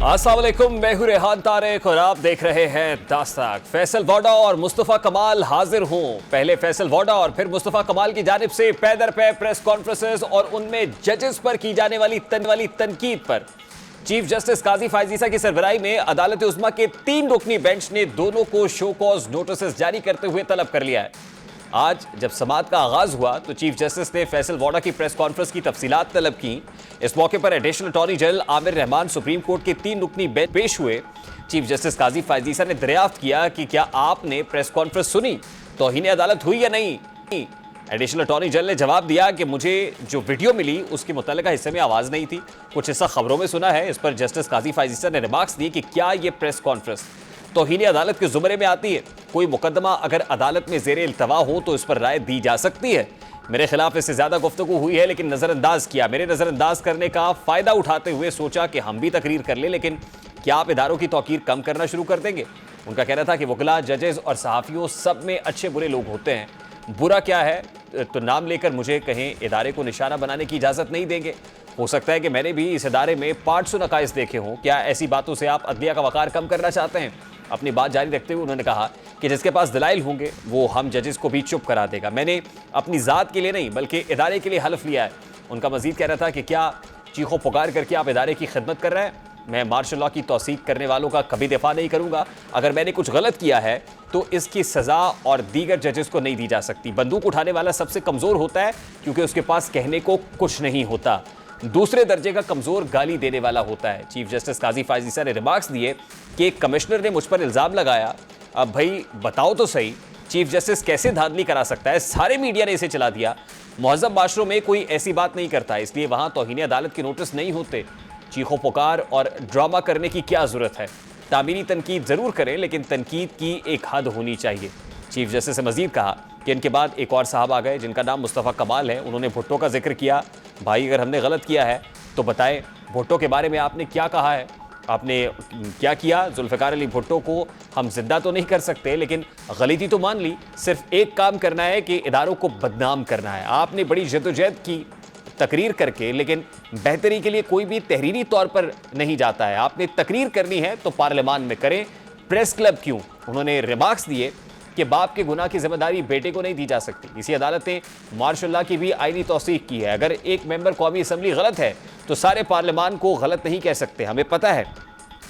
अस्सलाम वालेकुम, मैं हूं रेहान तारिक और आप देख रहे हैं दास्तक। फैसल वोडा और मुस्तफ़ा कमाल हाजिर हों। पहले फैसल वोडा और फिर मुस्तफ़ा कमाल की जानिब से पैदर पे प्रेस कॉन्फ्रेंसेस और उनमें जजेस पर की जाने वाली तनकीद पर चीफ जस्टिस काजी फायजीसा की सरबराही में अदालत उज़्मा के 3 रुकनी बेंच ने दोनों को शो कॉज नोटिस जारी करते हुए तलब कर लिया है। आज जब समाअत का आगाज हुआ तो चीफ जस्टिस ने फैसल वोडा की प्रेस कॉन्फ्रेंस की तफसीलात तलब की। इस मौके पर additional attorney general Aamir Rahman supreme court के 3 रुकनी बेंच पेश हुए। चीफ जस्टिस काजी फायजीसा ने दरियाफ्त किया कि क्या आपने प्रेस कॉन्फ्रेंस सुनी, तौहीन अदालत हुई या नहीं। एडिशनल अटॉर्नी जनरल ने जवाब दिया कि मुझे जो वीडियो मिली उसके मुतल्लिका हिस्से में आवाज़ नहीं थी, कुछ हिस्सा खबरों में सुना है। इस पर जस्टिस काजी फायजीसा ने रिमार्क्स दिए कि क्या ये प्रेस कॉन्फ्रेंस तौहीन अदालत के जुमरे में आती है। कोई मुकदमा अगर अदालत में ज़ेरे इल्तवा हो तो इस पर राय दी जा सकती है। मेरे खिलाफ इससे ज़्यादा गुफ्तगू हुई है लेकिन नज़रअंदाज किया। मेरे नज़रअंदाज करने का फ़ायदा उठाते हुए सोचा कि हम भी तकरीर कर लें, लेकिन क्या आप इदारों की तौकीर कम करना शुरू कर देंगे। उनका कहना था कि वकला, जजेस और सहाफ़ियों सब में अच्छे बुरे लोग होते हैं, बुरा क्या है तो नाम लेकर मुझे कहें इदारे को निशाना बनाने की इजाज़त नहीं देंगे। हो सकता है कि मैंने भी इस इदारे में पार्ट्स नकाइस देखे हों। क्या ऐसी बातों से आप अदलिया का वक़ार कम करना चाहते हैं। अपनी बात जारी रखते हुए उन्होंने कहा कि जिसके पास दलाइल होंगे वो हम जजेस को भी चुप करा देगा। मैंने अपनी ज़ात के लिए नहीं बल्कि इदारे के लिए हल्फ लिया है। उनका मजीद कहना था कि क्या चीखों पुकार करके आप इदारे की खिदमत कर रहे हैं। मैं मार्शल लॉ की तौसीक करने वालों का कभी दिफा नहीं करूंगा। अगर मैंने कुछ गलत किया है तो इसकी सज़ा और दीगर जजेस को नहीं दी जा सकती। बंदूक उठाने वाला सबसे कमज़ोर होता है क्योंकि उसके पास कहने को कुछ नहीं होता। दूसरे दर्जे का कमज़ोर गाली देने वाला होता है। चीफ जस्टिस काजी फायजीसा ने रिमार्क्स दिए कि एक कमिश्नर ने मुझ पर इल्ज़ाम लगाया। अब भाई बताओ तो सही, चीफ जस्टिस कैसे धांधली करा सकता है। सारे मीडिया ने इसे चला दिया। मुहज़्ज़ब माशरों में कोई ऐसी बात नहीं करता, इसलिए वहाँ तौहीन अदालत के नोटिस नहीं होते। चीखों पुकार और ड्रामा करने की क्या ज़रूरत है। तामीरी तनकीद ज़रूर करें लेकिन तनकीद की एक हद होनी चाहिए। चीफ जस्टिस ने मजीद कहा कि इनके बाद एक और साहब आ गए जिनका नाम मुस्तफ़ा कमाल है। उन्होंने भुट्टो का जिक्र किया। भाई अगर हमने गलत किया है तो बताएं, भुट्टो के बारे में आपने क्या कहा है, आपने क्या किया। जुल्फ़िकार अली भुट्टो को हम जिंदा तो नहीं कर सकते लेकिन गलती तो मान ली। सिर्फ एक काम करना है कि इदारों को बदनाम करना है। आपने बड़ी जद्दोजहद की तकरीर करके, लेकिन बेहतरी के लिए कोई भी तहरीरी तौर पर नहीं जाता है। आपने तकरीर करनी है तो पार्लियामान में करें, प्रेस क्लब क्यों। उन्होंने रिमार्क्स दिए कि बाप के गुनाह की जिम्मेदारी बेटे को नहीं दी जा सकती। इसी अदालत ने मार्शल लॉ की भी आईनी तौसीक की है। अगर एक मेंबर कौमी असम्बली गलत है तो सारे पार्लियामान को गलत नहीं कह सकते। हमें पता है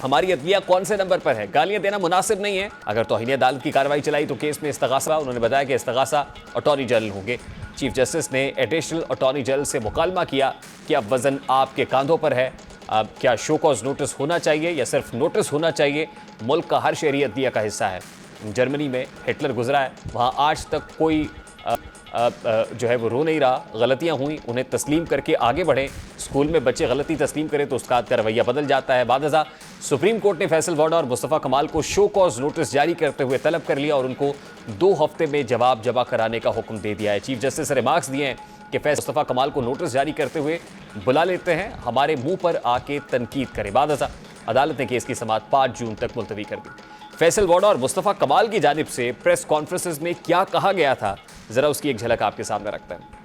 हमारी अदलिया कौन से नंबर पर है। गालियां देना मुनासिब नहीं है। अगर तौहीन अदालत की कार्रवाई चलाई तो केस में इस्तगासा। उन्होंने बताया कि इस्तगासा अटॉर्नी जनरल होंगे। चीफ जस्टिस ने एडिशनल अटॉर्नी जनरल से मुकालमा किया कि अब वजन आपके कांधों पर है। अब क्या शो कॉज नोटिस होना चाहिए या सिर्फ नोटिस होना चाहिए। मुल्क का हर शहरी अदलिया का हिस्सा है। जर्मनी में हिटलर गुजरा है, वहाँ आज तक कोई जो है वो रो नहीं रहा। गलतियाँ हुई, उन्हें तस्लीम करके आगे बढ़ें। स्कूल में बच्चे गलती तस्लीम करें तो उस्ताद का रवैया बदल जाता है। बादज़ा सुप्रीम कोर्ट ने फैसल वोडा और मुस्तफ़ा कमाल को शो कॉज नोटिस जारी करते हुए तलब कर लिया और उनको 2 हफ्ते में जवाब जमा कराने का हुक्म दे दिया है। चीफ जस्टिस ने रिमार्क्स दिए हैं कि मुस्तफ़ा कमाल को नोटिस जारी करते हुए बुला लेते हैं, हमारे मुँह पर आके तनकीद करें। बादज़ा अदालत ने केस की समाअत 5 जून तक मुलतवी कर दी। फैसल वोडा और मुस्तफ़ा कमाल की जानिब से प्रेस कॉन्फ्रेंसेस में क्या कहा गया था, जरा उसकी एक झलक आपके सामने रखते हैं।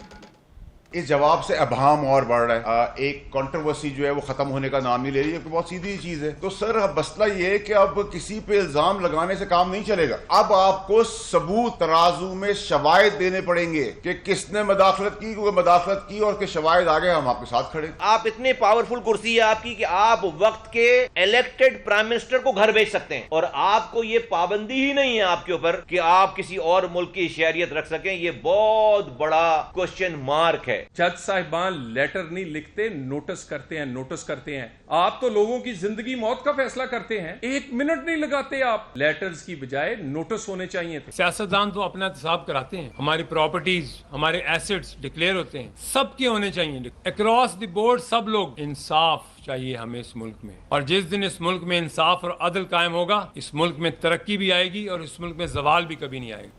इस जवाब से अभाम और बढ़ रहा है। एक कंट्रोवर्सी जो है वो खत्म होने का नाम नहीं ले रही है। बहुत सीधी चीज है। तो सर मसला ये है कि अब किसी पे इल्जाम लगाने से काम नहीं चलेगा। अब आपको सबूत तराजू में शवायद देने पड़ेंगे कि किसने मदाखलत की, मदाखलत की और के शवायद आगे हम आपके साथ खड़े। आप इतनी पावरफुल कुर्सी है आपकी कि आप वक्त के इलेक्टेड प्राइम मिनिस्टर को घर भेज सकते हैं और आपको ये पाबंदी ही नहीं है आपके ऊपर कि आप किसी और मुल्क की शहरियत रख सकें। ये बहुत बड़ा क्वेश्चन मार्क है। जज साहिबान लेटर नहीं लिखते, नोटिस करते हैं। आप तो लोगों की जिंदगी मौत का फैसला करते हैं, 1 मिनट नहीं लगाते आप। लेटर्स की बजाय नोटिस होने चाहिए थे। सियासतदान तो अपना हिसाब कराते हैं, हमारी प्रॉपर्टीज, हमारे एसेट्स डिक्लेयर होते हैं, सबके होने चाहिए अक्रॉस द बोर्ड। सब लोग, इंसाफ चाहिए हमें इस मुल्क में, और जिस दिन इस मुल्क में इंसाफ और अदल कायम होगा, इस मुल्क में तरक्की भी आएगी और इस मुल्क में जवाल भी कभी नहीं आएगा।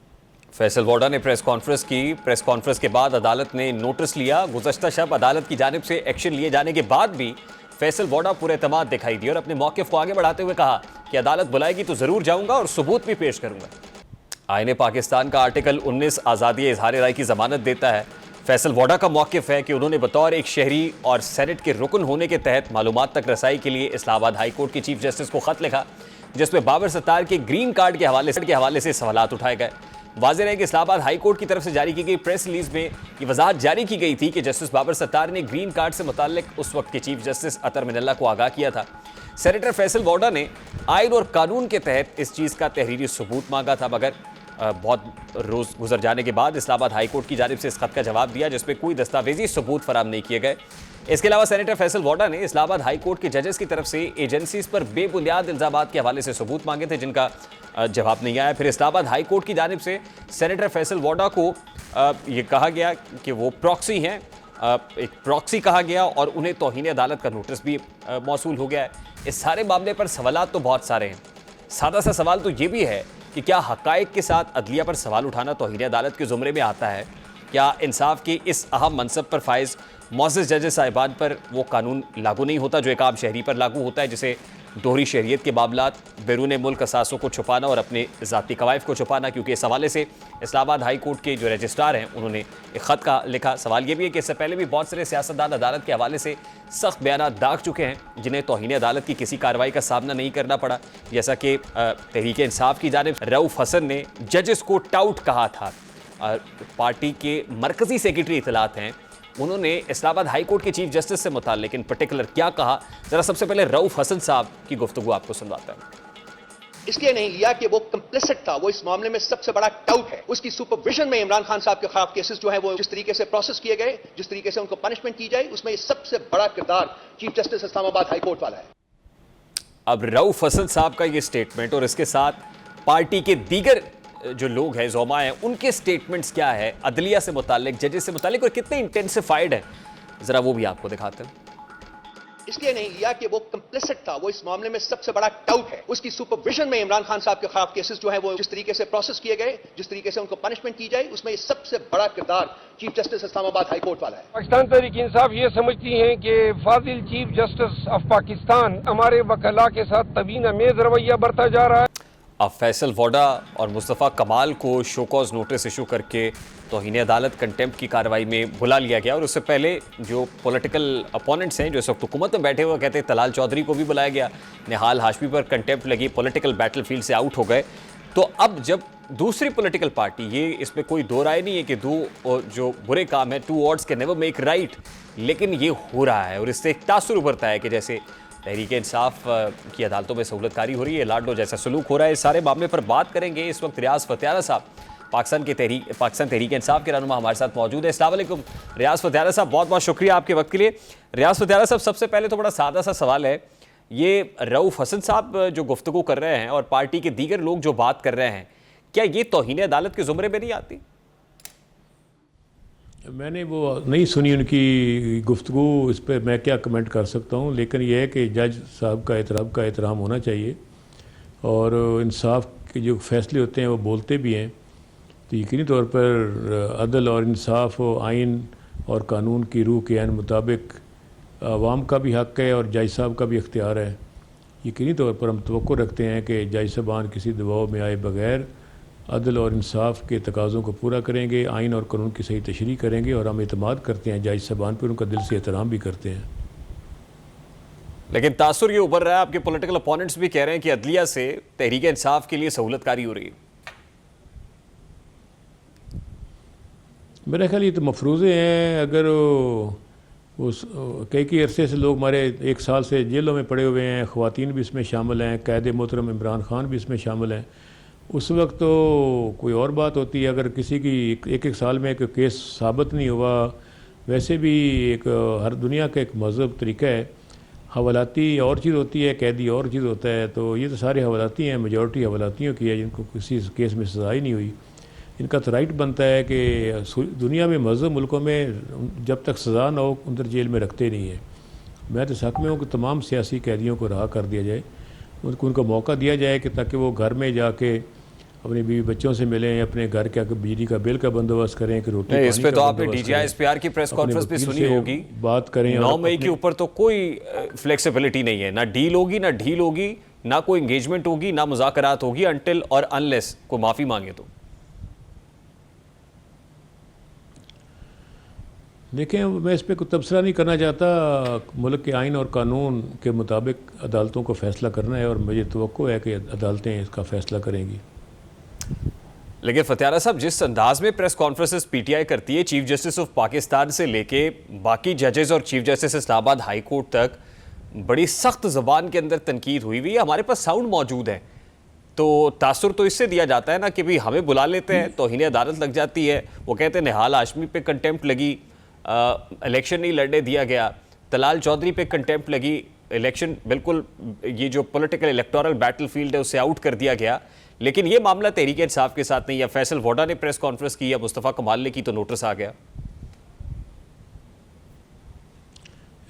फैसल वोडा ने प्रेस कॉन्फ्रेंस की। प्रेस कॉन्फ्रेंस के बाद अदालत ने नोटिस लिया। गुज़श्ता शब अदालत की जानिब से एक्शन लिए जाने के बाद भी फैसल वोडा पूरे एतमाद दिखाई दी और अपने मौक़िफ़ को आगे बढ़ाते हुए कहा कि अदालत बुलाएगी तो ज़रूर जाऊंगा और सबूत भी पेश करूंगा। आईन पाकिस्तान का आर्टिकल 19 आज़ादी इजहार राय की ज़मानत देता है। फैसल वोडा का मौक़िफ़ है कि उन्होंने बतौर एक शहरी और सेनेट के रुकन होने के तहत मालूमात तक रसाई के लिए इस्लामाबाद हाई कोर्ट के चीफ जस्टिस को खत लिखा, जिसमें बाबर सत्तार के ग्रीन कार्ड के हवाले से सवालात उठाए गए। वाज़ेह है कि इस्लामाबाद हाई कोर्ट की तरफ से जारी की गई प्रेस रिलीज में ये वजाहत जारी की गई थी कि जस्टिस बाबर सत्तार ने ग्रीन कार्ड से मुताल्लिक उस वक्त के चीफ जस्टिस अतर मिनल्ला को आगाह किया था। सेनेटर फैसल वोडा ने आइन और कानून के तहत इस चीज़ का तहरीरी सबूत मांगा था, मगर बहुत रोज़ गुजर जाने के बाद इस्लामाबाद हाई कोर्ट की जानिब से इस खत का जवाब दिया, जिसमें कोई दस्तावेजी सबूत फराम नहीं किए गए। इसके अलावा सेनेटर फैसल वोडा ने इस्लामाबाद हाई कोर्ट के जजेस की तरफ से एजेंसीज पर बेबुनियाद इल्जामात के हवाले से सबूत मांगे थे, जिनका जवाब नहीं आया। फिर इस्लामाबाद हाई कोर्ट की जानिब से सेनेटर फैसल वोडा को ये कहा गया कि वो प्रॉक्सी हैं, एक प्रॉक्सी कहा गया और उन्हें तौहीन अदालत का नोटिस भी मौसूल हो गया है। इस सारे मामले पर सवालात तो बहुत सारे हैं। सादा सा सवाल तो ये भी है कि क्या हक़ाइक़ के साथ अदलिया पर सवाल उठाना तौहीन अदालत के ज़ुमरे में आता है? क्या इंसाफ के इस अहम मनसब पर फाइज मोअज़्ज़ज़ जज साहिबान पर वो कानून लागू नहीं होता जो एक आम शहरी पर लागू होता है, जिसे दोहरी शहरियत के मामलात, बैरून मुल्क असासों को छुपाना और अपने ज़ाती कवायफ को छुपाना? क्योंकि इस हवाले से इस्लामाबाद हाई कोर्ट के जो रजिस्ट्रार हैं उन्होंने एक ख़त का लिखा। सवाल ये भी है कि इससे पहले भी बहुत सारे सियासतदान अदालत के हवाले से सख्त बयान दाग चुके हैं, जिन्हें तौहीन अदालत की किसी कार्रवाई का सामना नहीं करना पड़ा, जैसा कि तहरीक इंसाफ की जानिब रऊफ़ हसन ने जजेस को टाउट कहा था। पार्टी के मरकज़ी सेक्रेटरी इत्तलात हैं, उन्होंने इस्लामाबाद हाई कोर्ट के चीफ जस्टिस से मुताल्लिक इन पर्टिकुलर क्या कहा, जरा सबसे पहले रऊफ़ हसन साहब की गुफ्तगू आपको सुनवाता हूं। इसलिए नहीं लिया कि वो कंप्लिसिट था, वो इस मामले में सबसे बड़ा डाउट है। उसकी सुपरविजन में इमरान खान साहब के खिलाफ केसेस जो है वो जिस तरीके से प्रोसेस किए गए, जिस तरीके से उनको पनिशमेंट की जाए, उसमें सबसे बड़ा किरदार chief justice Islamabad high court वाला है। अब रऊफ़ हसन साहब का ये स्टेटमेंट और इसके साथ पार्टी के दीगर जो लोग हैं, ज़ोमा हैं, उनके स्टेटमेंट्स क्या है अदलिया से मुताल्लिक, जजेस से मुताल्लिक, और कितने इंटेंसिफाइड है, जरा वो भी आपको दिखाते हैं। इसलिए नहीं लिया कि वो कंप्लिसिट था, वो इस मामले में सबसे बड़ा डाउट है। उसकी सुपरविजन में इमरान खान साहब के खिलाफ केसेस जो है वो जिस तरीके से प्रोसेस किए गए, जिस तरीके से उनको पनिशमेंट की जाए, उसमें सबसे बड़ा किरदार chief justice Islamabad high court वाला है। पाकिस्तान तहरीक इंसाफ ये समझती है कि फाजिल चीफ जस्टिस ऑफ पाकिस्तान हमारे वकला के साथ तवीन अमेज रवैया बरता जा रहा है। अब फैसल वोडा और मुस्तफ़ा कमाल को शो कॉज नोटिस इशू करके तौहीन अदालत कंटेम्प्ट की कार्रवाई में बुला लिया गया, और उससे पहले जो पॉलिटिकल अपोनेंट्स हैं जो इस वक्त हुकूमत में बैठे हुए, कहते हैं तलाल चौधरी को भी बुलाया गया, निहाल हाशमी पर कंटेम्प्ट लगी, पॉलिटिकल बैटल फील्ड से आउट हो गए। तो अब जब दूसरी पॉलिटिकल पार्टी, ये इसमें कोई दो राय नहीं है कि दो जो बुरे काम है, two odds can never make right, लेकिन ये हो रहा है और इससे एक तासुर उभरता है कि जैसे तहरीक इंसाफ की अदालतों में सहूलतकारी हो रही है, लाडो जैसा सलूक हो रहा है। इस सारे मामले पर बात करेंगे। इस वक्त रियाज फतियारा साहब पाकिस्तान तहरीक इंसाफ के रहनुमा हमारे साथ मौजूद है। अस्सलाम वालेकुम रियाज फतियारा साहब, बहुत बहुत शुक्रिया आपके वक्त के लिए। रियाज फतियारा साहब, सबसे पहले तो बड़ा सादा सा सवाल है, ये रऊफ़ हसन साहब जो गुफ्तगू कर रहे हैं और पार्टी के दीगर लोग जो बात कर रहे हैं, क्या ये तौहीन अदालत के ज़ुमरे में नहीं आती? मैंने वो नहीं सुनी उनकी गुफ्तगू, इस पर मैं क्या कमेंट कर सकता हूँ, लेकिन यह है कि जज साहब का एहतराम होना चाहिए और इंसाफ के जो फैसले होते हैं वो बोलते भी हैं। तो यकीनी तौर पर अदल और इंसाफ और आइन और कानून की रूह के आइन मुताबिक आवाम का भी हक़ है और जज साहब का भी इख्तियार है। यकीनी तौर पर हम तवक्को रखते हैं कि जज साहबान किसी दबाव में आए बगैर अदल और इंसाफ के तकाज़ों को पूरा करेंगे, आइन और कानून की सही तशरीह करेंगे, और हम एतमाद करते हैं जज साहबान पर, उनका दिल से एहतराम भी करते हैं। लेकिन तासुर ये उभर रहा है, आपके पॉलिटिकल अपोनेंट्स भी कह रहे हैं कि अदलिया से तहरीक इंसाफ के लिए सहूलतकारी हो रही है। मेरा ख्याल ये तो मफरूज़े हैं। अगर उस कई अरसे से लोग हमारे 1 साल से जेलों में पड़े हुए हैं, ख़वातीन भी इसमें शामिल हैं, कैद मोहतरम इमरान खान भी इसमें शामिल हैं, उस वक्त तो कोई और बात होती है। अगर किसी की एक साल में एक केस साबित नहीं हुआ, वैसे भी एक हर दुनिया का एक मज़हब तरीका है, हवालाती और चीज़ होती है, कैदी और चीज़ होता है। तो ये तो सारे हवालाती हैं, मेजॉरिटी हवालातियों की है जिनको किसी केस में सज़ा ही नहीं हुई। इनका तो राइट बनता है कि दुनिया में मज़हब मुल्कों में जब तक सज़ा ना हो उधर जेल में रखते नहीं है। मैं तो हक़ में हूँ कि तमाम सियासी कैदियों को रहा कर दिया जाए, उनको मौका दिया जाए कि ताकि वो घर में जाके अपने बीवी बच्चों से मिलें, अपने घर के बिजली का बिल का बंदोबस्त करें कि रोटी इस पे तो आपने DGI-SPR की प्रेस कॉन्फ्रेंस भी सुनी होगी, बात करें। 9 मई के ऊपर तो कोई फ्लेक्सिबिलिटी नहीं है, ना डील होगी, ना ढील होगी, ना कोई एंगेजमेंट होगी, ना मुज़ाकरात होगी अनटिल और अनलेस कोई माफ़ी मांगे तो। देखें, मैं इस पर कोई तबसरा नहीं करना चाहता। मुल्क के आइन और कानून के मुताबिक अदालतों को फ़ैसला करना है और मुझे तवक्को है कि अदालतें इसका फ़ैसला करेंगी। लेकिन फतियाना साहब, जिस अंदाज में प्रेस कॉन्फ्रेंसेस पीटीआई करती है, चीफ जस्टिस ऑफ पाकिस्तान से लेके बाकी जजेस और chief justice Islamabad high court तक बड़ी सख्त ज़बान के अंदर तनकीद हुई हुई है। हमारे पास साउंड मौजूद है, तो तासुर तो इससे दिया जाता है ना कि भाई हमें बुला लेते हैं, तौहीन अदालत लग जाती है। वो कहते हैं निहाल हाशमी पे कंटेम्प्ट लगी, इलेक्शन नहीं लड़ने दिया गया, तलाल चौधरी पे कंटेम्प्ट लगी, इलेक्शन बिल्कुल ये जो पॉलिटिकल इलेक्टोरल बैटलफील्ड है उससे आउट कर दिया गया। लेकिन ये मामला तहरीक इंसाफ के साथ नहीं है। फैसल वोडा ने प्रेस कॉन्फ्रेंस की या मुस्तफ़ा कमाल ने की तो नोटिस आ गया।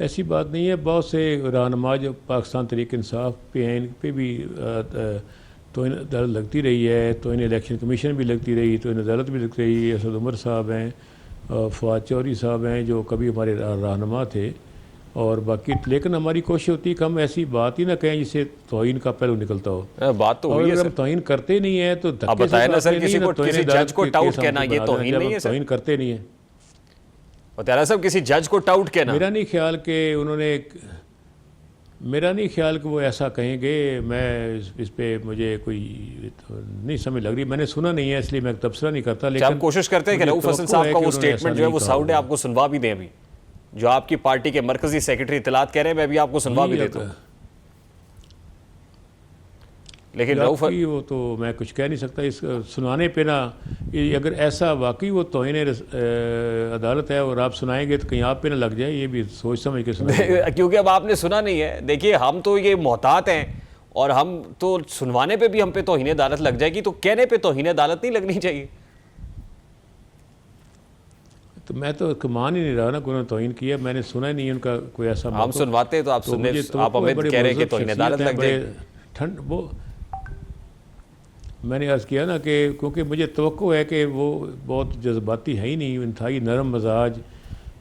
ऐसी बात नहीं है। बहुत से रहनुमा जो पाकिस्तान तहरीक इंसाफ पे हैं, इन पे भी तो इन अदालत लगती रही है, तो इन इलेक्शन कमीशन भी लगती रही, तो इन अदालत भी लगती रही। असद उमर साहब हैं, फवाद चौधरी साहब हैं जो कभी हमारे रहनुमा थे, और बाकी लेकिन हमारी कोशिश होती है कि हम ऐसी बात ही ना कहें जिससे तौहीन का पहलू निकलता हो। बात तो हुई है, अगर हम तौहीन करते नहीं है तो आप बताएं ना सर, किसी जज को टाउट कहना ये तौहीन नहीं है सर? तौहीन करते नहीं है। फतियाना साहब, किसी जज को टाउट कहना, मेरा नहीं ख्याल कि वो ऐसा कहेंगे। मैं इस पे मुझे कोई तो नहीं समझ लग रही, मैंने सुना नहीं है इसलिए मैं तबसरा नहीं करता। लेकिन हम कोशिश करते हैं कि रऊफ हसन साहब का वो स्टेटमेंट जो है वो साउंड है आपको सुनवा भी दें। अभी जो आपकी पार्टी के मरकजी सेक्रेटरी इत्तलात कह रहे हैं, मैं भी आपको सुनवा भी देता हूँ। लेकिन रऊफ वो तो मैं कुछ कह नहीं सकता इस सुनाने पे ना। अगर ऐसा वाकई वो तौहीन अदालत है और आप सुनाएंगे तो कहीं आप पे ना लग जाए, ये भी सोच समझ के सुनाएंगे। क्योंकि अब आपने सुना नहीं है। देखिए, हम तो ये मोहतात हैं और हम तो सुनवाने पे भी हम पे तौहीन अदालत लग जाएगी, तो कहने पे तौहीन अदालत नहीं लगनी चाहिए। तो मैं तो मान ही नहीं रहा ना, उन्होंने तौहीन किया, मैंने सुना नहीं उनका कोई ऐसा। हम सुनवाते तो आप सुनने, आप हमें कह रहे हैं कि तौहीन अदालत लग जाए। ठंड वो मैंने अर्ज़ किया ना कि क्योंकि मुझे तवक्को है कि वो बहुत जज्बाती है ही नहीं, इंतहाई नरम मजाज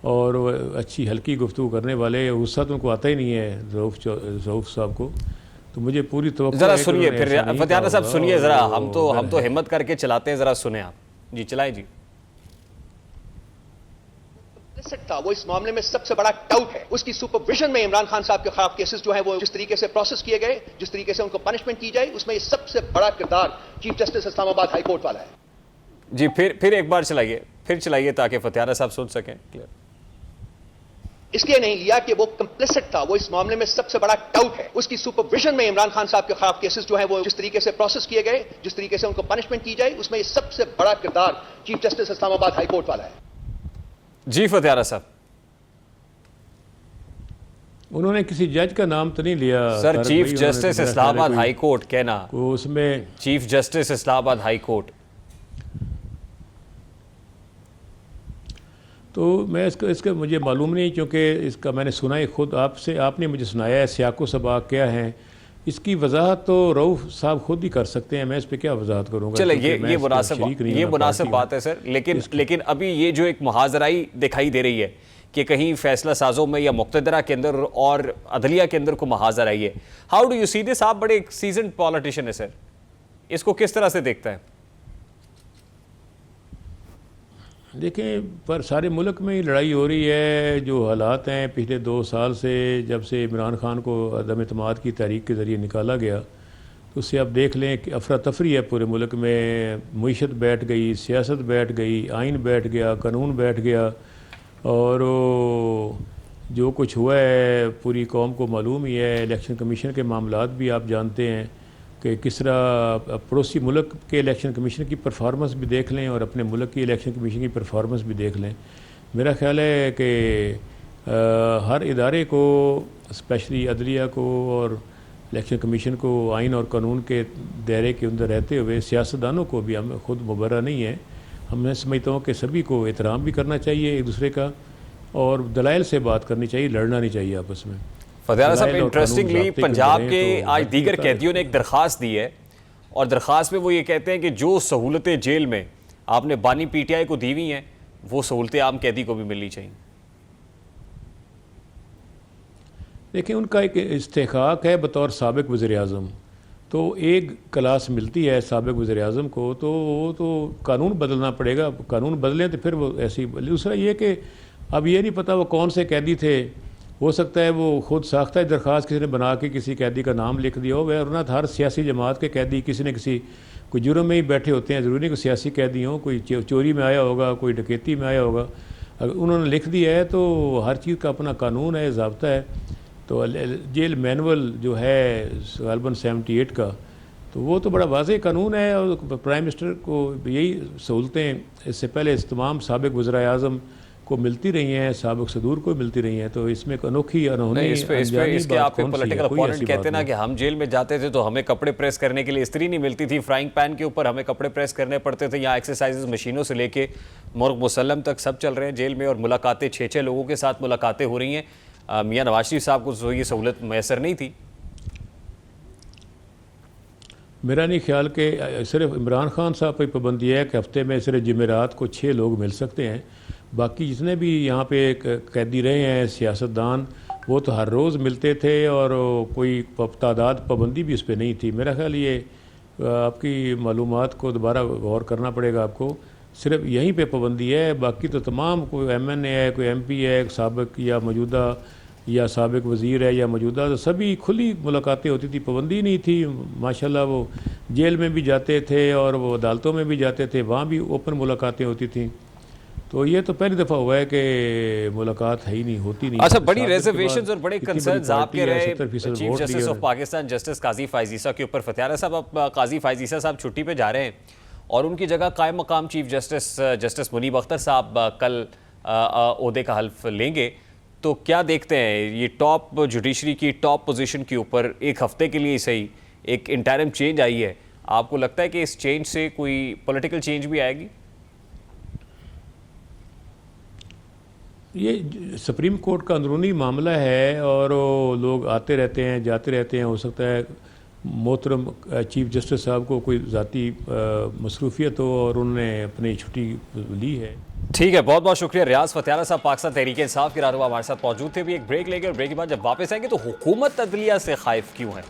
और अच्छी हल्की गुफ्तगू करने वाले, गुस्सा तो उनको आता ही नहीं है रऊफ साहब को। तो मुझे पूरी तवक्को जरा सुनिए फिर फतियाना साहब, सुनिए जरा। हम तो हिम्मत करके चलाते हैं, जरा सुने आप जी, चलाएं जी। था वो इस मामले में सबसे बड़ा टाउट है। उसकी सुपरविजन में इमरान खान साहब के खिलाफ केसेस जो है वो जिस तरीके से प्रोसेस किए गए, जिस तरीके से उनको पनिशमेंट की जाए, उसमें ये सबसे बड़ा किरदार chief justice Islamabad high court वाला है। जी फिर एक बार चलाइए ताकि फतियाना साहब सुन सकें क्लियर। इसलिए नहीं लिया कि वो कंप्लिसिट था, वो इस मामले में सबसे बड़ा टाउट है। उसकी सुपरविजन में इमरान खान साहब के खिलाफ केसेस जो है वो जिस तरीके से प्रोसेस किए गए, जिस तरीके से उनको पनिशमेंट की जाए, उसमें ये सबसे बड़ा किरदार chief justice Islamabad high court वाला है। जी फतियाना साहब, उन्होंने किसी जज का नाम तो नहीं लिया sir. Chief justice Islamabad high court कहना, उसमें chief justice Islamabad high court. तो मैं इसका मुझे मालूम नहीं, क्योंकि इसका मैंने सुना है खुद आपसे, आपने मुझे सुनाया है सियाको सबाक क्या है। इसकी वजाहत तो रऊफ साहब खुद ही कर सकते हैं, मैं इस पे क्या वजाहत करूँगा। चले ये मुनासिब बात है सर। लेकिन अभी ये जो एक मुहाजराई दिखाई दे रही है कि कहीं फैसला साजों में या मुक्तदरा के अंदर और अदलिया के अंदर को मुहाजर आई है, how do you see this? आप बड़े एक सीजन्ड पॉलिटिशियन है सर, इसको किस तरह से देखते हैं? देखें, पर सारे मुल्क में ही लड़ाई हो रही है। जो हालात हैं पिछले 2 साल से, जब से इमरान खान को अदम एतमाद की तहरीक के ज़रिए निकाला गया, तो उससे आप देख लें कि अफरा तफरी है पूरे मुल्क में। मईशत बैठ गई, सियासत बैठ गई, आइन बैठ गया, कानून बैठ गया, और जो कुछ हुआ है पूरी कौम को मालूम ही है। इलेक्शन कमीशन के मामलात भी आप जानते हैं कि किस तरह पड़ोसी मुल्क के इलेक्शन कमीशन की परफॉर्मेंस भी देख लें और अपने मुल्क की इलेक्शन कमीशन की परफॉर्मेंस भी देख लें। मेरा ख्याल है कि हर इदारे को, स्पेशली अदलिया को और इलेक्शन कमीशन को, आइन और कानून के दायरे के अंदर रहते हुए सियासतदानों को भी, हम खुद मुबर्रा नहीं है, मैं समझता हूँ कि सभी को एहतराम भी करना चाहिए एक दूसरे का, और दलाइल से बात करनी चाहिए, लड़ना नहीं चाहिए आपस में। फतियाना साहब, इंटरेस्टिंगली पंजाब के आज दीगर कैदियों ने एक दरख्वास्त दी है, और दरख्वास्त में वो ये कहते हैं कि जो सहूलतें जेल में आपने बानी पीटीआई को दी हुई हैं, वो सहूलतें आम कैदी को भी मिलनी चाहिए। देखिए, उनका एक इस्तेकाक है बतौर साबिक वज़ीर-ए-आज़म, तो एक क्लास मिलती है साबिक वज़ीर-ए-आज़म को, तो वो तो कानून बदलना पड़ेगा। कानून बदलें तो फिर वो ऐसी। दूसरा ये कि अब ये नहीं पता वो कौन से कैदी थे, हो सकता है वो खुद साख्ता दरख्वास्त किसी ने बना के किसी कैदी का नाम लिख दिया हो, वरना हर सियासी जमात के कैदी किसी न किसी कोई जुर्म में ही बैठे होते हैं, ज़रूरी नहीं कोई सियासी कैदी हों, कोई चोरी में आया होगा, कोई डकैती में आया होगा। अगर उन्होंने लिख दिया है तो हर चीज़ का अपना कानून है, ज़ाब्ता है। तो जेल मैनुअल जो है गालबन 78 का, तो वो तो बड़ा वाज़ेह कानून है और प्राइम मिनिस्टर को यही सहूलतें इससे पहले तमाम साबिक वज़ीर आज़म को मिलती रही हैं, साबिक सदूर को मिलती रही हैं। तो इसमें एक अनोखी अनहोनी इसके आपके पॉलिटिकल अपोनेंट कहते ना कि हम जेल में जाते थे तो हमें कपड़े प्रेस करने के लिए इस्त्री नहीं मिलती थी, फ्राइंग पैन के ऊपर हमें कपड़े प्रेस करने पड़ते थे। यहाँ एक्सरसाइजेज मशीनों से लेके मुर्ग मुसल्लम तक सब चल रहे हैं जेल में, और मुलाकातें 6-6 लोगों के साथ मुलाकातें हो रही हैं। मियाँ नवाज शरीफ साहब को ये सहूलत मैसर नहीं थी। मेरा नहीं ख्याल कि सिर्फ इमरान खान साहब पर पाबंदी है कि हफ्ते में सिर्फ जुमेरात को 6 लोग मिल सकते हैं। बाकी जितने भी यहाँ पे कैदी रहे हैं सियासतदान, वो तो हर रोज़ मिलते थे और कोई तादाद पाबंदी भी उस पर नहीं थी। मेरा ख्याल ये आपकी मालूमात को दोबारा गौर करना पड़ेगा आपको। सिर्फ यहीं पे पाबंदी है, बाकी तो तमाम कोई MNA है, कोई MP है, साबिक या मौजूदा या साबिक वज़ीर है या मौजूदा, तो सभी खुली मुलाकातें होती थी, पाबंदी नहीं थी। माशाल्लाह वो जेल में भी जाते थे और वो अदालतों में भी जाते थे, वहाँ भी ओपन मुलाकातें होती थी। तो ये तो पहली दफ़ा हुआ है कि मुलाकात है ही नहीं, होती नहीं। अच्छा, बड़ी रिजर्वेशंस और बड़े कंसर्न्स आपके रहे chief justice of Pakistan justice Qazi Faez Isa के ऊपर। फतियारा साहब, अब काजी फाइज ईसा साहब छुट्टी पे जा रहे हैं और उनकी जगह कायम मकाम चीफ जस्टिस मुनीब अख्तर साहब कल ओहदे का हल्फ लेंगे। तो क्या देखते हैं, ये टॉप जुडिशरी की टॉप पोजीशन के ऊपर एक हफ्ते के लिए सही एक इंटरिम चेंज आई है, आपको लगता है कि इस चेंज से कोई पॉलिटिकल चेंज भी आएगी? ये सुप्रीम कोर्ट का अंदरूनी मामला है और लोग आते रहते हैं, जाते रहते हैं। हो सकता है मोहतरम चीफ जस्टिस साहब को कोई ज़ाती मसरूफियत हो और उन्होंने अपनी छुट्टी ली है। ठीक है, बहुत बहुत शुक्रिया। रियाज फतियारा साहब पाकिस्तान तहरीक इंसाफ के रहनुमा हमारे साथ मौजूद थे। भी एक ब्रेक लेंगे और ब्रेक के बाद जब वापस आएंगे तो हुकूमत अदलिया से खाइफ क्यों है।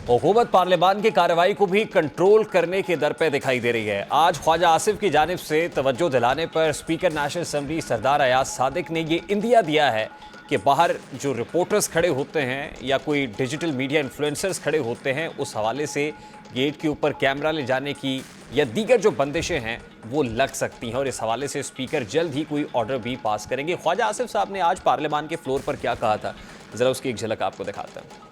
हुकूमत पार्लियामान की कार्रवाई को भी कंट्रोल करने के दर पे दिखाई दे रही है। आज ख्वाजा आसिफ की जानिब से तवज्जो दिलाने पर स्पीकर नेशनल असेंबली सरदार अयाज सादिक ने ये इंदिया दिया है कि बाहर जो रिपोर्टर्स खड़े होते हैं या कोई डिजिटल मीडिया इन्फ्लुएंसर्स खड़े होते हैं, उस हवाले से गेट के ऊपर कैमरा ले जाने की या दीगर जो बंदिशें हैं वो लग सकती हैं, और इस हवाले से स्पीकर जल्द ही कोई ऑर्डर भी पास करेंगे। ख्वाजा आसिफ साहब ने आज पार्लियामान के फ्लोर पर क्या कहा था, ज़रा उसकी एक झलक आपको दिखाता हूँ।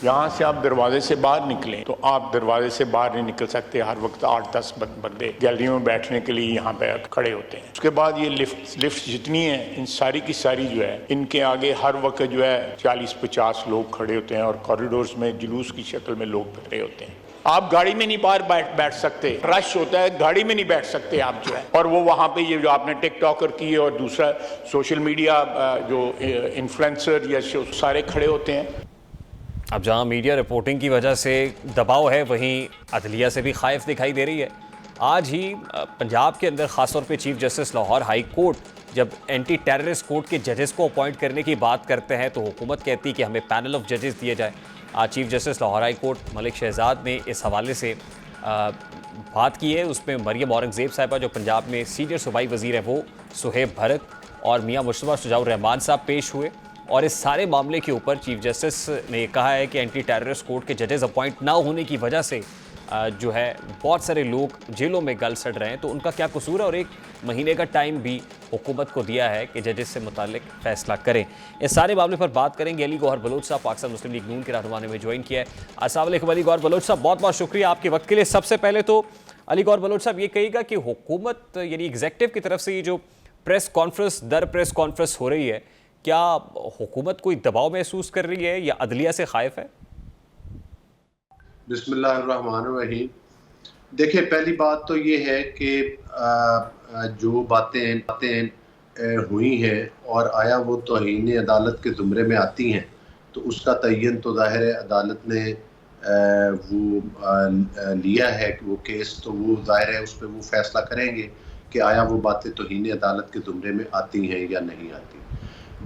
यहाँ से आप दरवाजे से बाहर निकलें तो आप दरवाजे से बाहर नहीं निकल सकते। हर वक्त 8-10 बंदे गैलरी में बैठने के लिए यहाँ पे खड़े होते हैं। उसके बाद ये लिफ्ट जितनी है, इन सारी की सारी जो है, इनके आगे हर वक्त जो है 40-50 लोग खड़े होते हैं और कॉरिडोर्स में जुलूस की शक्ल में लोग खड़े होते हैं। आप गाड़ी में नहीं बाहर बैठ सकते, रश होता है, गाड़ी में नहीं बैठ सकते आप जो है। और वो वहाँ पे ये जो आपने टिकटॉकर की है और दूसरा सोशल मीडिया जो इन्फ्लुएंसर या सारे खड़े होते हैं। अब जहां मीडिया रिपोर्टिंग की वजह से दबाव है, वहीं अदलिया से भी खाइफ दिखाई दे रही है। आज ही पंजाब के अंदर ख़ासतौर पे chief justice Lahore high court जब एंटी टेररिस्ट कोर्ट के जजेस को अपॉइंट करने की बात करते हैं तो हुकूमत कहती है कि हमें पैनल ऑफ जजेस दिए जाए। आज chief justice Lahore high court Malik Shahzad ने इस हवाले से बात की है। उसमें मरियम औरंगज़ेब साहिबा जो पंजाब में सीनियर सूबाई वज़ीर हैं, वो सुहेब भरत और मियाँ मुश्तबा शुजाउर रहमान साहब पेश हुए, और इस सारे मामले के ऊपर चीफ जस्टिस ने कहा है कि एंटी टेररिस्ट कोर्ट के जजेस अपॉइंट ना होने की वजह से जो है बहुत सारे लोग जेलों में गल सड़ रहे हैं, तो उनका क्या कसूर है, और 1 महीने का टाइम भी हुकूमत को दिया है कि जजेस से मुताल्लिक फैसला करें। इस सारे मामले पर बात करेंगे। अली गौहर बलोच साहब पाकिस्तान मुस्लिम लीग नून के रहनुमा ने ज्वाइन किया है। अस्सलाम वालेकुम अली गौहर बलोच साहब, बहुत बहुत शुक्रिया आपके वक्त के लिए। सबसे पहले तो अली गौहर बलोच साहब ये कहिएगा कि हुकूमत यानी एग्जीक्यूटिव की तरफ से ये जो प्रेस कॉन्फ्रेंस दर प्रेस कॉन्फ्रेंस हो रही है, क्या हुकूमत कोई दबाव महसूस कर रही है या अदलिया से खाइफ है? बिस्मिल्लाहिर्रहमानिर्रहीम। देखिए, पहली बात तो ये है कि जो बातें हुई हैं और आया वो तौहीन अदालत के ज़ुमरे में आती हैं, तो उसका तयन तो ज़ाहिर है अदालत ने वो लिया है कि वो केस, तो वो ज़ाहिर है उस पर वो फैसला करेंगे कि आया वो बातें तौहीन अदालत के ज़ुमरे में आती हैं या नहीं आती।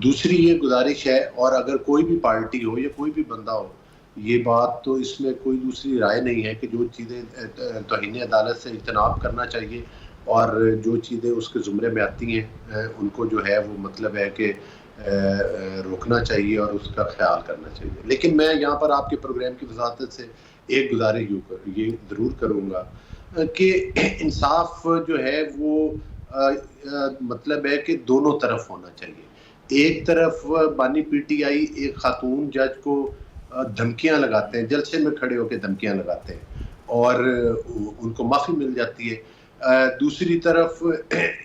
दूसरी ये गुजारिश है, और अगर कोई भी पार्टी हो या कोई भी बंदा हो ये बात तो इसमें कोई दूसरी राय नहीं है कि जो चीज़ें तौहीन अदालत से इज्तनाब करना चाहिए और जो चीज़ें उसके ज़ुमरे में आती हैं उनको जो है वो मतलब है कि रोकना चाहिए और उसका ख्याल करना चाहिए। लेकिन मैं यहाँ पर आपके प्रोग्राम की वजाहत से एक गुजारिश ये ज़रूर करूँगा कि इंसाफ जो है वो मतलब है कि दोनों तरफ होना चाहिए। एक तरफ बानी पीटीआई एक खातून जज को धमकियां लगाते हैं, जलसे में खड़े होकर धमकियां लगाते हैं और उनको माफ़ी मिल जाती है। दूसरी तरफ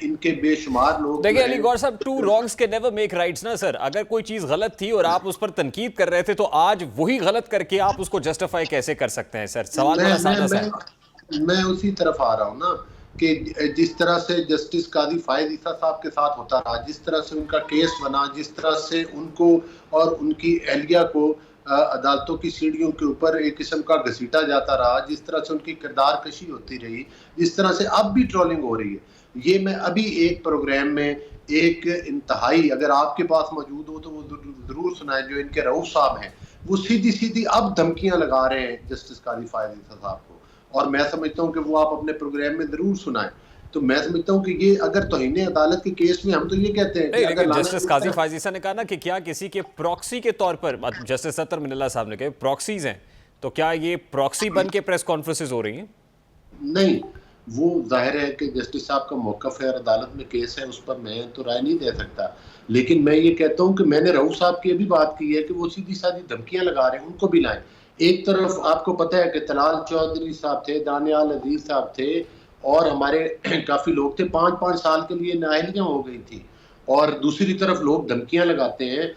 इनके बेशुमार लोग देखिए अली गौर साहब, टू रॉन्ग्स के नेवर मेक राइट्स ना सर। अगर कोई चीज गलत थी और आप उस पर तनकीद कर रहे थे तो आज वही गलत करके आप उसको जस्टिफाई कैसे कर सकते हैं सर? सवाल बड़ा सादा सा है। मैं उसी तरफ आ रहा हूँ ना कि जिस तरह से जस्टिस कादी फायद ईसा साहब के साथ होता रहा, जिस तरह से उनका केस बना, जिस तरह से उनको और उनकी एहलिया को अदालतों की सीढ़ियों के ऊपर एक किस्म का घसीटा जाता रहा, जिस तरह से उनकी किरदार कशी होती रही, जिस तरह से अब भी ट्रोलिंग हो रही है, ये मैं अभी एक प्रोग्राम में एक इंतहाई, अगर आपके पास मौजूद हो तो वो जरूर सुनाए, जो इनके रऊफ साहब हैं वो सीधी सीधी अब धमकियां लगा रहे हैं जस्टिस कादी फायद ईसा साहब को, और मैं समझता हूँ कि वो आप अपने प्रोग्राम में जरूर सुनाएं। तो मैं समझता हूँ कि ये अगर तौहीन अदालत के केस में हम तो ये कहते हैं कि लेकिन जस्टिस काजी फायद ईसा ने कहा ना कि क्या किसी के प्रॉक्सी के तौर पर, जस्टिस सत्तर मिनल्ला साहब ने कहा प्रॉक्सीज हैं, तो क्या ये प्रॉक्सी बन के प्रेस कॉन्फ्रेंसेस हो रही हैं? नहीं, वो जाहिर है कि जस्टिस साहब का मौक़िफ़ है और अदालत में केस है, उस पर मैं तो राय नहीं दे सकता। लेकिन मैं ये कहता हूँ कि मैंने रऊफ साहब की भी बात की है कि वो सीधी साधी धमकियाँ लगा रहे हैं, उनको भी लाएं। एक तरफ आपको पता है कि तलाल चौधरी साहब थे, दानियाल अजीज साहब थे और हमारे काफ़ी लोग थे, 5-5 साल के लिए नाअहलियाँ हो गई थी, और दूसरी तरफ लोग धमकियाँ लगाते हैं।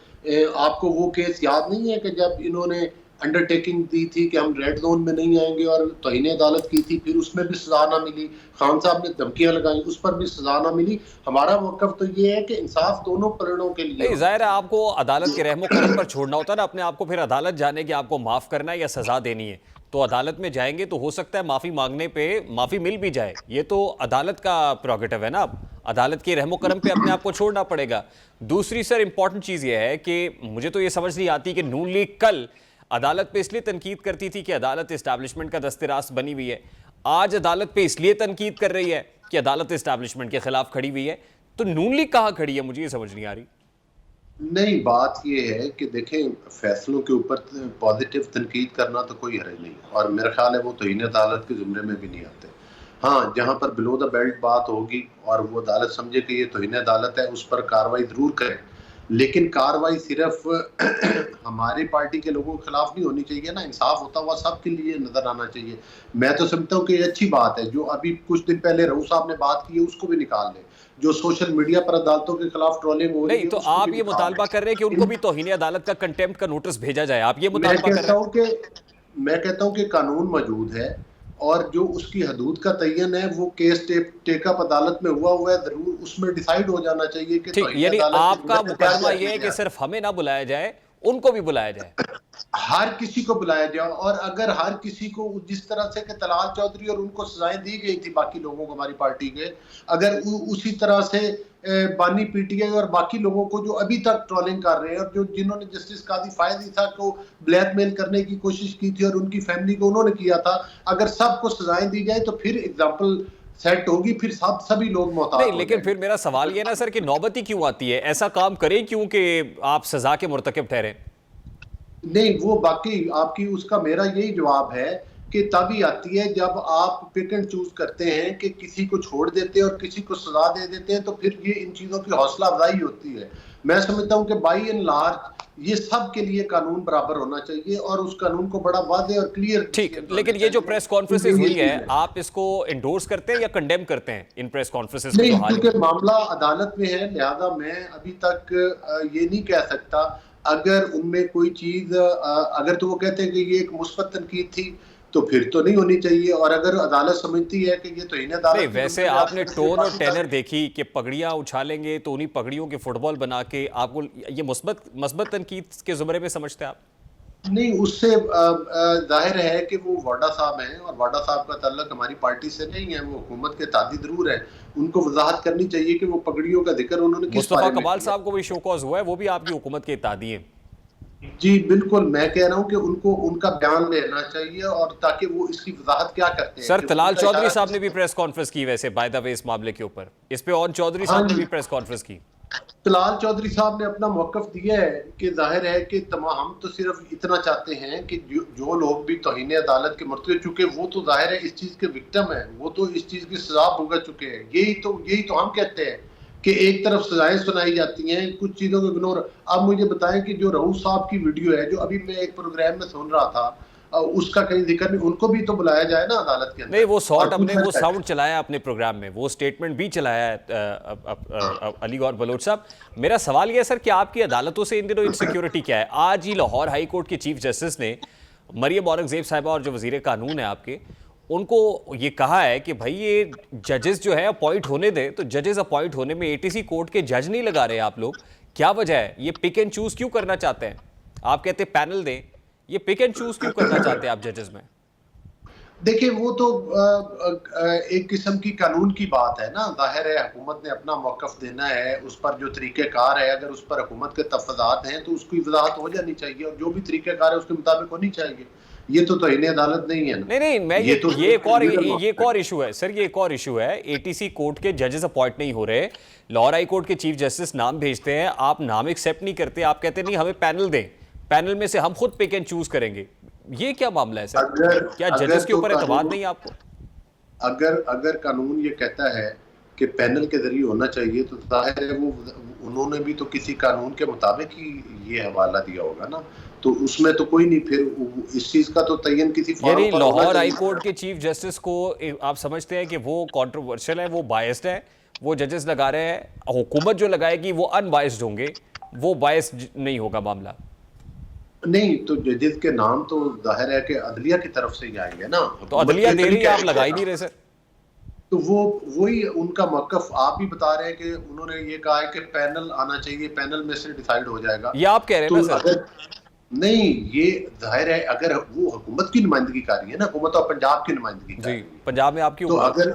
आपको वो केस याद नहीं है कि जब इन्होंने अंडरटेकिंग दी थी कि हम रेड जोन में नहीं आएंगे और तौहीन अदालत की थी, फिर उसमें भी सजा ना मिली, खान साहब ने धमकियां लगाई, उस पर भी सजा ना मिली। हमारा मौक़िफ़ तो ये है कि इंसाफ दोनों पलड़ों के लिए। जाहिर है आपको अदालत के रहमो करम पर छोड़ना होता है ना अपने आप को, फिर अदालत जाने की आपको माफ करना है या सजा देनी है, तो अदालत में जाएंगे तो हो सकता है माफी मांगने पे माफी मिल भी जाए, ये तो अदालत का प्रोगेटिव है ना। अब अदालत के रहमो करम पे अपने आप को छोड़ना पड़ेगा। दूसरी सर इंपॉर्टेंट चीज ये है कि मुझे तो ये समझ नहीं आती कि नून लीग कल अदालत पे इसलिए तनकीद करती थी कि अदालत इस्टेब्लिशमेंट का दस्तरास बनी हुई है, आज अदालत पे इसलिए तनकीद कर रही है कि अदालत इस्टेब्लिशमेंट के खिलाफ खड़ी हुई है। तो नून लीग कहाँ खड़ी है, मुझे ये समझ नहीं आ रही। नहीं, बात ये है कि देखें, फैसलों के ऊपर पॉजिटिव तनकीद करना तो कोई हर्ज नहीं, और मेरा ख्याल है वो तौहीन अदालत के ज़ुमरे में भी नहीं आते। हाँ, जहाँ पर बिलो द बेल्ट बात होगी और वो अदालत समझे कि ये तौहीन अदालत है, उस पर कार्रवाई ज़रूर करें, लेकिन कार्रवाई सिर्फ हमारी पार्टी के लोगों के खिलाफ नहीं होनी चाहिए ना, इंसाफ होता हुआ सबके लिए नजर आना चाहिए। मैं तो समझता हूँ कि ये अच्छी बात है। जो अभी कुछ दिन पहले रऊफ साहब ने बात की है उसको भी निकाल दें, जो सोशल मीडिया पर अदालतों के खिलाफ ट्रोलिंग हो रही है। नहीं, तो आप ये मुतालबा कर रहे हैं कि उनको भी तौहीन अदालत का कंटेम्प्ट का नोटिस भेजा जाए, आप ये मुतालबा कर रहे हैं? मैं कहता हूँ कि कानून मौजूद है और जो उसकी हदूद का तयन है वो केस टेकअप अदालत में हुआ है, जरूर उसमें डिसाइड हो जाना चाहिए कि ठीक, यानी आपका मुकदमा ये है कि सिर्फ हमें ना बुलाया जाए, उनको भी बुलाया जाए, हर किसी को बुलाया जाए। और अगर हर किसी को जिस तरह से कि तलाल चौधरी और उनको सजाएं दी गई थी बाकी लोगों को हमारी पार्टी के, अगर उसी तरह से बानी पीटीआई और बाकी लोगों को जो अभी तक ट्रोलिंग कर रहे हैं और जो जिन्होंने जस्टिस कादी फायद ईसा को ब्लैकमेल करने की कोशिश की थी और उनकी फैमिली को उन्होंने किया था, अगर सबको सजाएं दी जाए तो फिर एग्जाम्पल सेट होगी, फिर सभी लोग मोहताज नहीं। लेकिन फिर मेरा सवाल ये ना सर कि नौबत ही क्यों आती है, ऐसा काम करें क्यों कि आप सजा के मुर्तकिब ठहरे? नहीं, वो बाकी आपकी उसका मेरा यही जवाब है कि तभी आती है जब आप पिक एंड चूज करते हैं कि किसी को छोड़ देते हैं और किसी को सजा दे देते हैं, तो फिर ये इन चीजों की हौसला अफजाई होती है। मैं समझता हूँ कि बाई एंड लार्ज ये सब के लिए कानून बराबर होना चाहिए और उस कानून को बड़ा वादे और क्लियर। ठीक, लेकिन ये जो प्रेस कॉन्फ्रेंसेस हुई है, आप इसको एंडोर्स करते हैं या कंडेम करते हैं इन प्रेस कॉन्फ्रेंसेस को? नहीं, क्योंकि मामला अदालत में है, लिहाजा मैं अभी तक ये नहीं कह सकता। अगर उनमें कोई चीज अगर तो वो कहते हैं कि ये एक मुस्बत तनकीद थी तो फिर तो नहीं होनी चाहिए, और अगर अदालत समझती है कि ये तौहीन अदालत नहीं, वैसे आपने टोन और टेनर देखी कि पगड़ियां उछालेंगे तो उन्हीं पगड़ियों के फुटबॉल बना के, आपको ये मुस्बत तनकीद के जुमरे में समझते हैं आप? नहीं, उससे जाहिर है कि वो वाडा साहब हैं और वाडा साहब का ताल्लुक हमारी पार्टी से नहीं है, वो हुकूमत के तादी जरूर है, उनको वजाहत करनी चाहिए कि वो पगड़ियों का जिक्र उन्होंने किस मुस्तफा कमाल साहब को भी शोकॉज हुआ है, वो भी आपकी हुकूमत के तादी हैं। जी बिल्कुल, मैं कह रहा हूं कि उनको उनका बयान लेना चाहिए और ताकि वो इसकी वजाहत क्या करते हैं। सर तलाल चौधरी साहब ने भी प्रेस कॉन्फ्रेंस की वैसे बाय द वे इस मामले के ऊपर, इस पे और चौधरी साहब ने भी प्रेस कॉन्फ्रेंस की। तलाल चौधरी साहब ने अपना मौकफ दिया है कि जाहिर है कि हम तो सिर्फ इतना चाहते हैं कि जो लोग भी तौहीन अदालत के मुर्तकब चुके, वो तो जाहिर है इस चीज के विक्टिम है, वो तो इस चीज की सजा भुगत चुके हैं। यही तो हम कहते हैं कि एक तरफ सजाएं सुनाई जाती हैं, कुछ चीजों को इग्नोर। अब मुझे बताएं कि जो रऊफ साहब की वीडियो है, जो अभी मैं एक प्रोग्राम में सुन रहा था, उसका कहीं जिक्र नहीं, उनको भी तो बुलाया जाए ना अदालत के अंदर। नहीं, वो शॉट हमने वो साउंड चलाया अपने प्रोग्राम में, वो स्टेटमेंट भी चलाया है अली गौर बलोच साहब। मेरा सवाल यह है सर कि आपकी अदालतों से इन दिनों इनसिक्योरिटी क्या है? आज ही लाहौर हाई कोर्ट के चीफ जस्टिस ने मरियम औरंगजेब साहिबा और जो वजीर कानून है आपके, उनको ये कहा है कि भाई ये जजेस जो है अपॉइंट होने दें, तो जजेस अपॉइंट होने में एटीसी कोर्ट के जज नहीं लगा रहे आप लोग, क्या वजह है? ये पिक एंड चूज क्यों करना चाहते हैं? आप कहते हैं पैनल दें, ये पिक एंड चूज क्यों करना चाहते हैं आप जजेस में? देखिए वो तो एक किस्म की कानून की बात है ना, जाहिर है हुकूमत ने अपना मौकफ देना है, उस पर जो तरीक़ेकार है, अगर उस पर हुकूमत के तफज़ात हैं तो उसकी वजाहत हो जानी चाहिए और जो भी तरीक़ेकार है उसके मुताबिक होनी चाहिए। ये तो तौहीन अदालत नहीं है ना। नहीं, मैं ये एक और इशू है सर, ये एक और इशू है। एटीसी कोर्ट के जजेस अपॉइंट नहीं हो रहे, लाहौर हाई कोर्ट के चीफ जस्टिस नाम भेजते हैं, आप नाम एक्सेप्ट नहीं करते, आप कहते नहीं हमें पैनल दें, पैनल में से हम खुद पिक एंड चूज करेंगे। ये क्या मामला है सर? क्या जजेस के ऊपर एतमाद नहीं आपको? अगर कानून ये कहता है कि पैनल के जरिए होना चाहिए, तो जाहिर है वो उन्होंने भी तो किसी कानून के मुताबिक ही ये हवाला दिया होगा ना, तो उसमें तो कोई नहीं, फिर इस चीज का तो तयन किसी फॉर्म पर लाहौर हाई कोर्ट के चीफ जस्टिस को आप समझते हैं कि वो कंट्रोवर्शियल है, वो बायस्ड है, वो जजेस लगा रहे हैं, हुकूमत जो लगाएगी वो अनबायस्ड होंगे, वो बायस्ड नहीं होगा मामला? नहीं, तो जजेस के नाम तो जाहिर है कि अदलिया की तरफ से ही आएंगे ना, तो अदलिया दे रही है, आप लगा ही नहीं रहे सर। तो वही उनका मौकफ आप भी बता रहे हैं कि उन्होंने ये कहा है कि पैनल आना चाहिए, पैनल में से डिसाइड हो जाएगा। ये आप कह रहे हैं ना सर? नहीं, ये जाहिर है अगर वो हुकूमत की नुमाइंदगी कर रही है ना, हुकूमत और पंजाब की नुमाइंदगी कर रही है, पंजाब में आपकी, तो अगर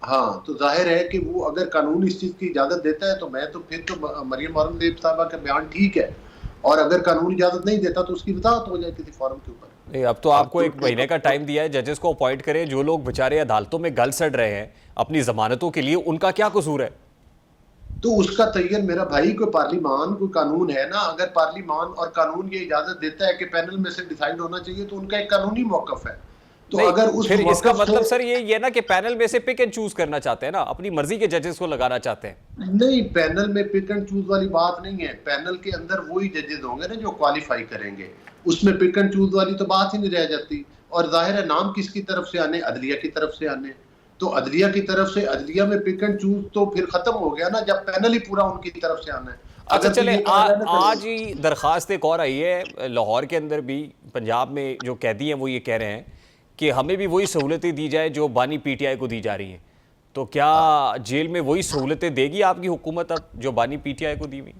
हाँ, तो जाहिर है कि वो अगर कानून इस चीज की इजाजत देता है तो मैं तो फिर तो मरियम औरंगजेब साहबा का बयान ठीक है, और अगर कानून इजाजत नहीं देता तो उसकी वजाहत हो जाए किसी फॉरम के ऊपर। नहीं, अब तो आपको एक महीने का टाइम दिया है, जजेस को अपॉइंट करें। जो लोग बेचारे अदालतों में गल सड़ रहे हैं अपनी जमानतों के लिए, उनका क्या कसूर है? तो उसका तयन मेरा भाई, कोई पार्लिमान कोई कानून है ना, अगर पार्लिमान और कानून ये इजाजत देता है कि पैनल में से डिसाइड होना चाहिए तो उनका एक कानूनी मौकफ है। तो अगर उस फिर इसका मतलब सर ये ना कि पैनल में से पिक एंड चूज करना चाहते हैं ना, अपनी मर्जी के जजेस को लगाना चाहते हैं। नहीं, पैनल में पिक एंड चूज वाली बात नहीं है, पैनल के अंदर वही जजेस होंगे ना जो क्वालिफाई करेंगे, उसमें पिक एंड चूज वाली तो बात ही नहीं रह जाती। और जाहिर है नाम किसकी तरफ से आने, अदलिया की तरफ से आने, तो अदलिया की तरफ से, अदलिया में पिक एंड चूज तो फिर खत्म हो गया ना, जब पैनल ही पूरा उनकी तरफ से आना है। अच्छा चले, आज ही दरखास्त एक और आई है लाहौर के अंदर भी, पंजाब में जो कैदी हैं वो ये कह रहे हैं कि हमें भी वही सहूलतें दी जाए जो बानी पीटीआई को दी जा रही हैं। तो क्या जेल में वही सहूलतें देगी आपकी हुकूमत अब जो बानी पीटीआई को दी हुई?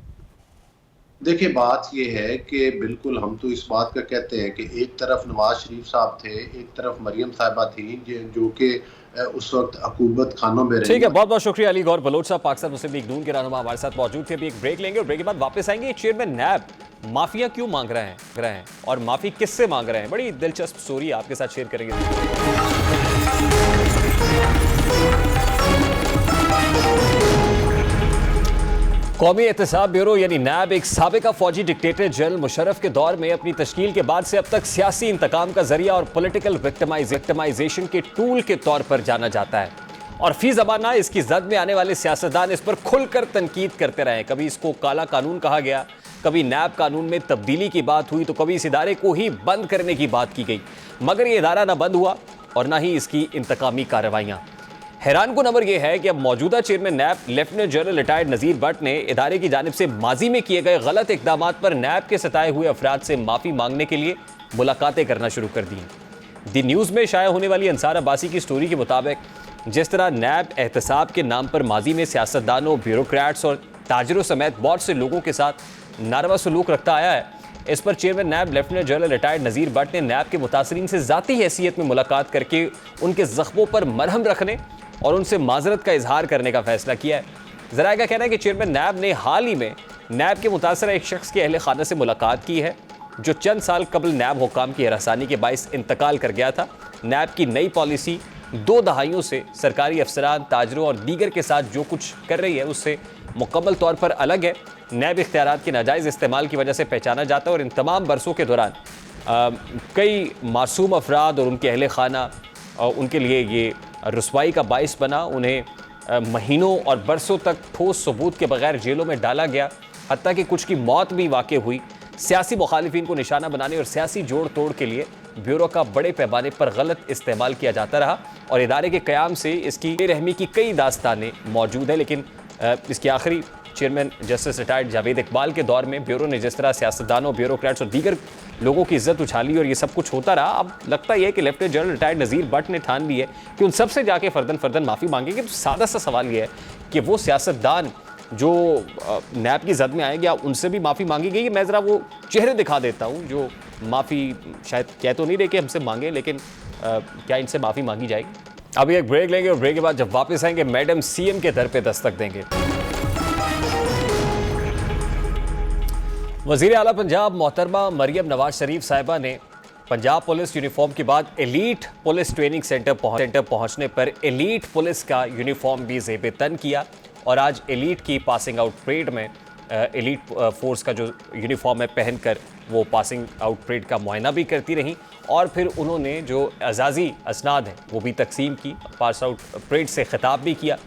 देखिए बात ये है कि बिल्कुल हम तो इस बात का कहते हैं कि एक तरफ नवाज शरीफ साहब थे, एक तरफ मरियम साहिबा थी जो कि उस वक्त हुकूमत खानों में रही। ठीक है, बहुत बहुत शुक्रिया अली गौर बलोच साहब, पाकिस्तान मुस्लिम लीग नून के रहनुमा हमारे साथ मौजूद थे। अभी एक ब्रेक लेंगे और ब्रेक के बाद वापस आएंगे। चेयरमैन नैब माफिया क्यों मांग रहे हैं और माफी किससे मांग रहे हैं, बड़ी दिलचस्प स्टोरी आपके साथ शेयर करेंगे। कौमी एहतसाब ब्यूरो यानी नैब एक साबिका फौजी डिक्टेटर जनरल मुशर्रफ के दौर में अपनी तश्कील के बाद से अब तक सियासी इंतकाम का जरिया और पॉलिटिकल विक्टिमाइजेशन के टूल के तौर पर जाना जाता है, और फी ज़माना इसकी जद में आने वाले सियासतदान इस पर खुलकर तनकीद करते रहे। कभी इसको काला कानून कहा गया, कभी नैब कानून में तब्दीली की बात हुई, तो कभी इस इदारे को ही बंद करने की बात की गई, मगर ये इदारा ना बंद हुआ और ना ही इसकी इंतकामी कार्रवाइयाँ। हैरान को नंबर यह है कि अब मौजूदा चेयरमैन नैब लेफ्टिनेंट जनरल रिटायर्ड नज़ीर भट्ट ने इदारे की जानिब से माजी में किए गए गलत इक़दामात पर नैब के सताए हुए अफराद से माफ़ी मांगने के लिए मुलाकातें करना शुरू कर दी। दी न्यूज़ में शाया होने वाली अंसार अब्बासी की स्टोरी के मुताबिक जिस तरह नैब एहतसाब के नाम पर माजी में सियासतदानों, ब्यूरोक्रेट्स और ताजरों समेत बहुत से लोगों के साथ नारवा सलूक रखता आया है, इस पर चेयरमैन नैब लेफ्टिनेंट जनरल रिटायर्ड नज़ीर भट्ट ने नैब के मुतासरीन से ज़ाती हैसियत में मुलाकात करके उनके ज़ख्मों पर मरहम रखने और उनसे माजरत का इजहार करने का फैसला किया है। ज़राए का कहना है कि चेयरमैन नैब ने हाल ही में नैब के मुतासरा एक शख्स के अहले खाना से मुलाकात की है जो चंद साल कबल नैब हुकाम की हरासानी के बाइस इंतकाल कर गया था। नैब की नई पॉलिसी 2 दहाइयों से सरकारी अफसरान, ताजरों और दीगर के साथ जो कुछ कर रही है उससे मुकम्मल तौर पर अलग है। नैब इख्तियारात के नाजायज़ इस्तेमाल की वजह से पहचाना जाता है और इन तमाम बरसों के दौरान कई मासूम अफराद और उनके अहले खाना उनके लिए ये रुसवाई का बाइस बना। उन्हें महीनों और बरसों तक ठोस सबूत के बगैर जेलों में डाला गया, हत्ता कि कुछ की मौत भी वाक़ई हुई। सियासी मुखालिफिन को निशाना बनाने और सियासी जोड़ तोड़ के लिए ब्यूरो का बड़े पैमाने पर गलत इस्तेमाल किया जाता रहा और इदारे के क़याम से इसकी बेरहमी की कई दास्तानें मौजूद हैं। लेकिन इसकी आखिरी chairman justice retired Javed Iqbal के दौर में ब्यूरो ने जिस तरह सियासतदानों, ब्यूरोक्रेट्स और दीगर लोगों की इज्जत उछाली और ये सब कुछ होता रहा, अब लगता यह है कि लेफ्टिनेंट जनरल रिटायर्ड नज़ीर भट्ट ने ठान ली है कि उन सबसे जाके फर्दन माफ़ी मांगेंगे। तो सादा सा सवाल यह है कि वो सियासतदान जो नैब की जद में आएंगे उनसे भी माफ़ी मांगी गई। मैं ज़रा वो चेहरे दिखा देता हूँ जो माफ़ी शायद कह तो नहीं रहे कि हमसे मांगे, लेकिन क्या इनसे माफ़ी मांगी जाएगी। अभी एक ब्रेक लेंगे और ब्रेक के बाद जब वापस आएंगे मैडम सीएम के दर पे दस्तक देंगे। वज़ीर आला पंजाब मोहतरमा मरियम नवाज शरीफ साहिबा ने पंजाब पुलिस यूनिफॉर्म के बाद एलीट पुलिस ट्रेनिंग सेंटर पहुंचने पर एलीट पुलिस का यूनिफॉर्म भी ज़ेब तन किया और आज एलीट की पासिंग आउट परेड में एलीट फोर्स का जो यूनिफॉर्म है पहनकर वो पासिंग आउट परेड का मुआयना भी करती रहीं और फिर उन्होंने जो एजाज़ी असनाद हैं वो भी तकसीम की, पास आउट परेड से खिताब भी किया।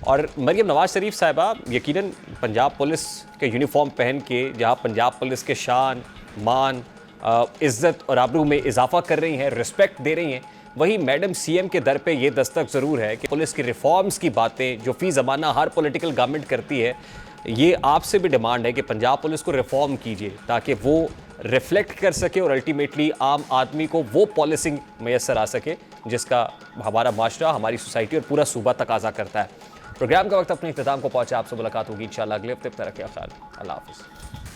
और मरियम नवाज शरीफ साहिबा यकीनन पंजाब पुलिस के यूनिफॉर्म पहन के जहाँ पंजाब पुलिस के शान, मान, इज़्ज़त और आबरू में इजाफा कर रही हैं, रिस्पेक्ट दे रही हैं, वहीं मैडम सीएम के दर पे ये दस्तक ज़रूर है कि पुलिस की रिफॉर्म्स की बातें जो फ़ी ज़माना हर पॉलिटिकल गवर्नमेंट करती है, ये आपसे भी डिमांड है कि पंजाब पुलिस को रिफॉर्म कीजिए ताकि वो रिफ्लेक्ट कर सके और अल्टीमेटली आम आदमी को वो पॉलिसिंग मैसर आ सके जिसका हमारा माशरा, हमारी सोसाइटी और पूरा सूबा तकाजा करता है। प्रोग्राम का वक्त अपने इख्तिताम को पहुंचा। आपसे मुलाकात होगी इंशाल्लाह अगले हफ्ते। तरह ख्याल, अल्लाह हाफ़िज़।